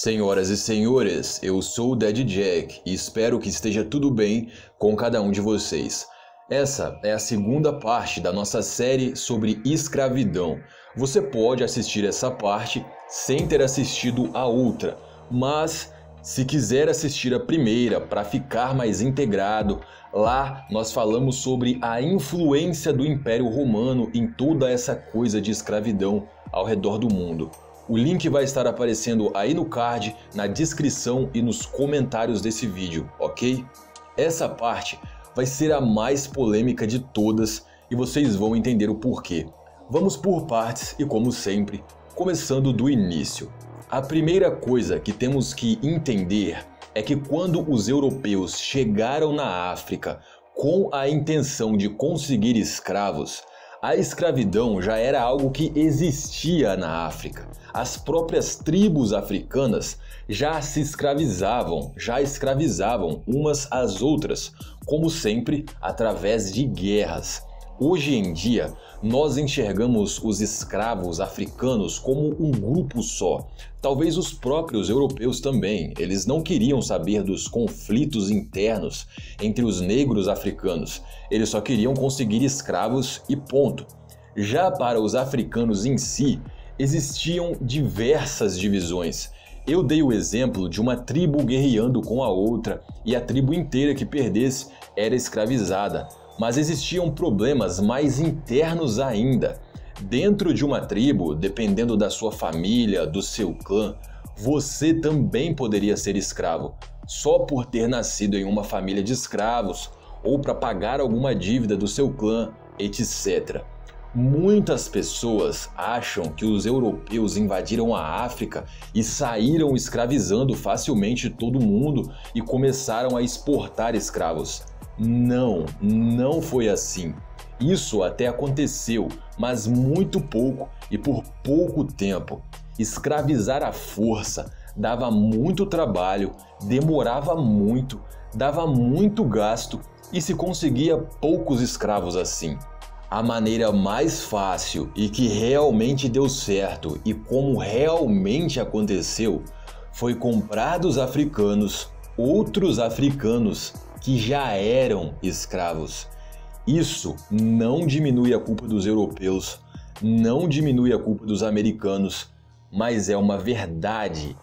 Senhoras e senhores, eu sou o Daddy Jack e espero que esteja tudo bem com cada um de vocês. Essa é a segunda parte da nossa série sobre escravidão. Você pode assistir essa parte sem ter assistido a outra, mas se quiser assistir a primeira para ficar mais integrado, lá nós falamos sobre a influência do Império Romano em toda essa coisa de escravidão ao redor do mundo. O link vai estar aparecendo aí no card, na descrição e nos comentários desse vídeo, ok? Essa parte vai ser a mais polêmica de todas e vocês vão entender o porquê. Vamos por partes e, como sempre, começando do início. A primeira coisa que temos que entender é que quando os europeus chegaram na África com a intenção de conseguir escravos, a escravidão já era algo que existia na África. As próprias tribos africanas já escravizavam umas às outras, como sempre, através de guerras. Hoje em dia, nós enxergamos os escravos africanos como um grupo só. Talvez os próprios europeus também. Eles não queriam saber dos conflitos internos entre os negros africanos. Eles só queriam conseguir escravos e ponto. Já para os africanos em si, existiam diversas divisões. Eu dei o exemplo de uma tribo guerreando com a outra e a tribo inteira que perdesse era escravizada. Mas existiam problemas mais internos ainda. Dentro de uma tribo, dependendo da sua família, do seu clã, você também poderia ser escravo, só por ter nascido em uma família de escravos ou para pagar alguma dívida do seu clã, etc. Muitas pessoas acham que os europeus invadiram a África e saíram escravizando facilmente todo mundo e começaram a exportar escravos. Não foi assim. Isso até aconteceu, mas muito pouco e por pouco tempo. Escravizar à força dava muito trabalho, demorava muito, dava muito gasto e se conseguia poucos escravos assim. A maneira mais fácil e que realmente deu certo e como realmente aconteceu foi comprar dos africanos outros africanos que já eram escravos. Isso não diminui a culpa dos europeus, não diminui a culpa dos americanos, mas é uma verdade.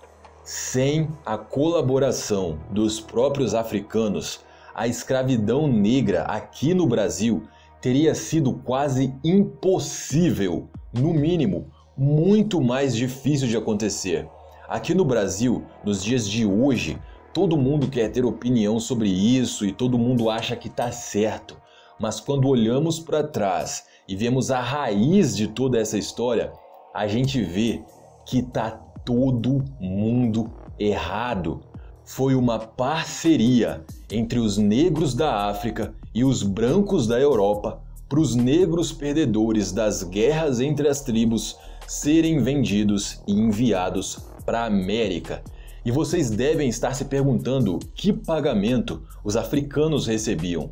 Sem a colaboração dos próprios africanos, a escravidão negra aqui no Brasil teria sido quase impossível, no mínimo, muito mais difícil de acontecer. Aqui no Brasil, nos dias de hoje, todo mundo quer ter opinião sobre isso e todo mundo acha que está certo. Mas quando olhamos para trás e vemos a raiz de toda essa história, a gente vê que está todo mundo errado. Foi uma parceria entre os negros da África e os brancos da Europa para os negros perdedores das guerras entre as tribos serem vendidos e enviados para a América. E vocês devem estar se perguntando que pagamento os africanos recebiam.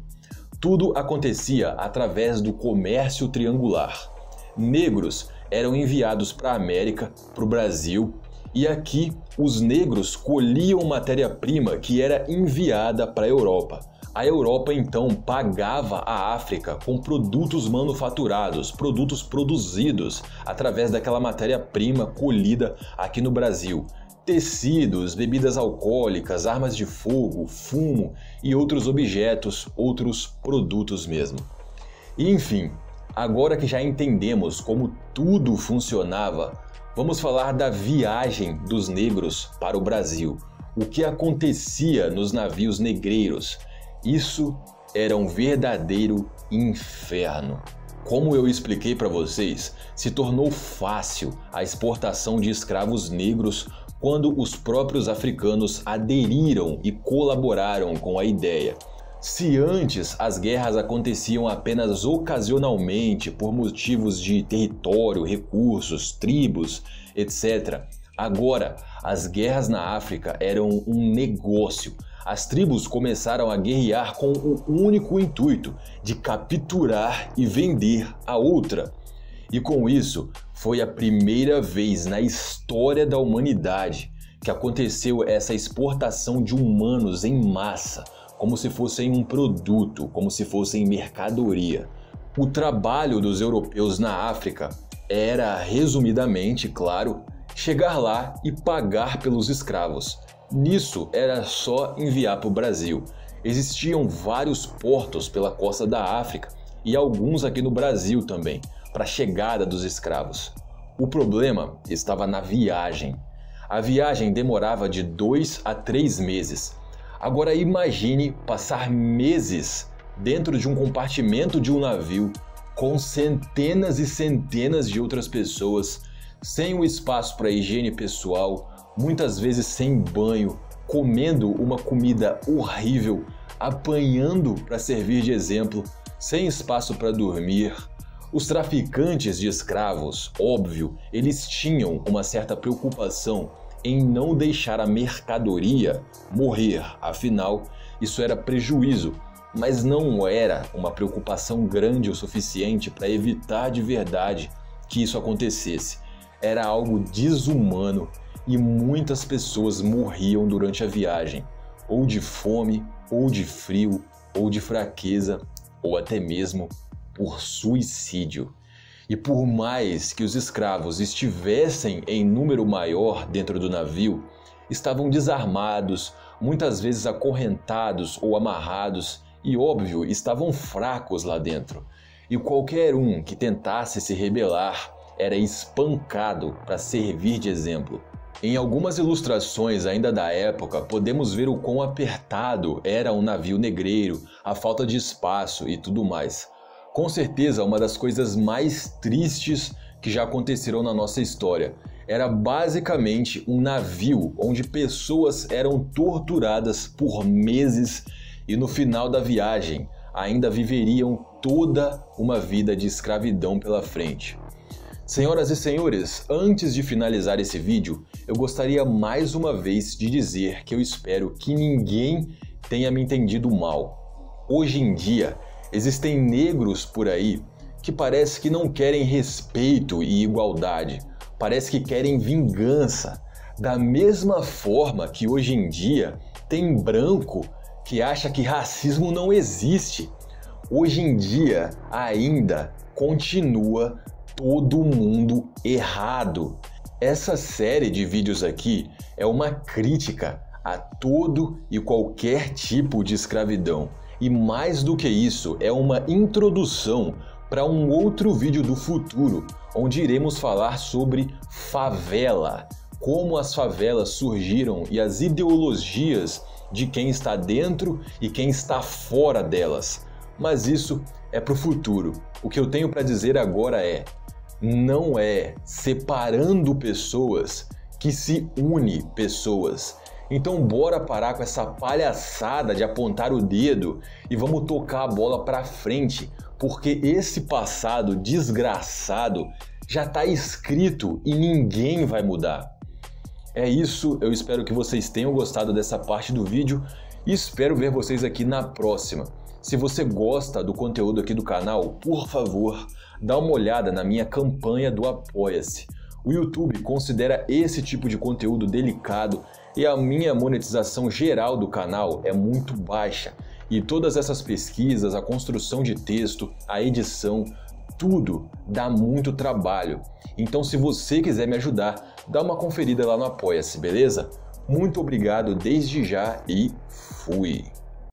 Tudo acontecia através do comércio triangular. Negros eram enviados para a América, para o Brasil, e aqui os negros colhiam matéria-prima que era enviada para a Europa. A Europa então pagava a África com produtos manufaturados, produtos produzidos através daquela matéria-prima colhida aqui no Brasil. Tecidos, bebidas alcoólicas, armas de fogo, fumo e outros objetos, outros produtos mesmo. E, enfim, agora que já entendemos como tudo funcionava, vamos falar da viagem dos negros para o Brasil. O que acontecia nos navios negreiros? Isso era um verdadeiro inferno. Como eu expliquei para vocês, se tornou fácil a exportação de escravos negros quando os próprios africanos aderiram e colaboraram com a ideia. Se antes as guerras aconteciam apenas ocasionalmente por motivos de território, recursos, tribos, etc., agora as guerras na África eram um negócio. As tribos começaram a guerrear com o único intuito de capturar e vender a outra. E com isso, foi a primeira vez na história da humanidade que aconteceu essa exportação de humanos em massa, como se fossem um produto, como se fossem mercadoria. O trabalho dos europeus na África era, resumidamente, claro, chegar lá e pagar pelos escravos. Nisso era só enviar para o Brasil. Existiam vários portos pela costa da África e alguns aqui no Brasil também, para a chegada dos escravos. O problema estava na viagem. A viagem demorava de 2 a 3 meses. Agora imagine passar meses dentro de um compartimento de um navio com centenas e centenas de outras pessoas, sem o espaço para higiene pessoal, muitas vezes sem banho, comendo uma comida horrível, apanhando para servir de exemplo, sem espaço para dormir. Os traficantes de escravos, óbvio, eles tinham uma certa preocupação em não deixar a mercadoria morrer, afinal, isso era prejuízo, mas não era uma preocupação grande o suficiente para evitar de verdade que isso acontecesse. Era algo desumano e muitas pessoas morriam durante a viagem, ou de fome, ou de frio, ou de fraqueza, ou até mesmo por suicídio. E por mais que os escravos estivessem em número maior dentro do navio, estavam desarmados, muitas vezes acorrentados ou amarrados, e óbvio, estavam fracos lá dentro. E qualquer um que tentasse se rebelar era espancado para servir de exemplo. Em algumas ilustrações ainda da época, podemos ver o quão apertado era um navio negreiro, a falta de espaço e tudo mais. Com certeza, uma das coisas mais tristes que já aconteceram na nossa história. Era basicamente um navio onde pessoas eram torturadas por meses e no final da viagem ainda viveriam toda uma vida de escravidão pela frente. Senhoras e senhores, antes de finalizar esse vídeo, eu gostaria mais uma vez de dizer que eu espero que ninguém tenha me entendido mal. Hoje em dia, existem negros por aí que parece que não querem respeito e igualdade, parece que querem vingança. Da mesma forma que hoje em dia tem branco que acha que racismo não existe. Hoje em dia ainda continua todo mundo errado. Essa série de vídeos aqui é uma crítica a todo e qualquer tipo de escravidão. E mais do que isso, é uma introdução para um outro vídeo do futuro, onde iremos falar sobre favela, como as favelas surgiram e as ideologias de quem está dentro e quem está fora delas. Mas isso é para o futuro. O que eu tenho para dizer agora é: não é separando pessoas que se une pessoas. Então bora parar com essa palhaçada de apontar o dedo e vamos tocar a bola para frente, porque esse passado desgraçado já está escrito e ninguém vai mudar. É isso, eu espero que vocês tenham gostado dessa parte do vídeo e espero ver vocês aqui na próxima. Se você gosta do conteúdo aqui do canal, por favor, dá uma olhada na minha campanha do Apoia-se. O YouTube considera esse tipo de conteúdo delicado e a minha monetização geral do canal é muito baixa. E todas essas pesquisas, a construção de texto, a edição, tudo dá muito trabalho. Então, se você quiser me ajudar, dá uma conferida lá no Apoia-se, beleza? Muito obrigado desde já e fui!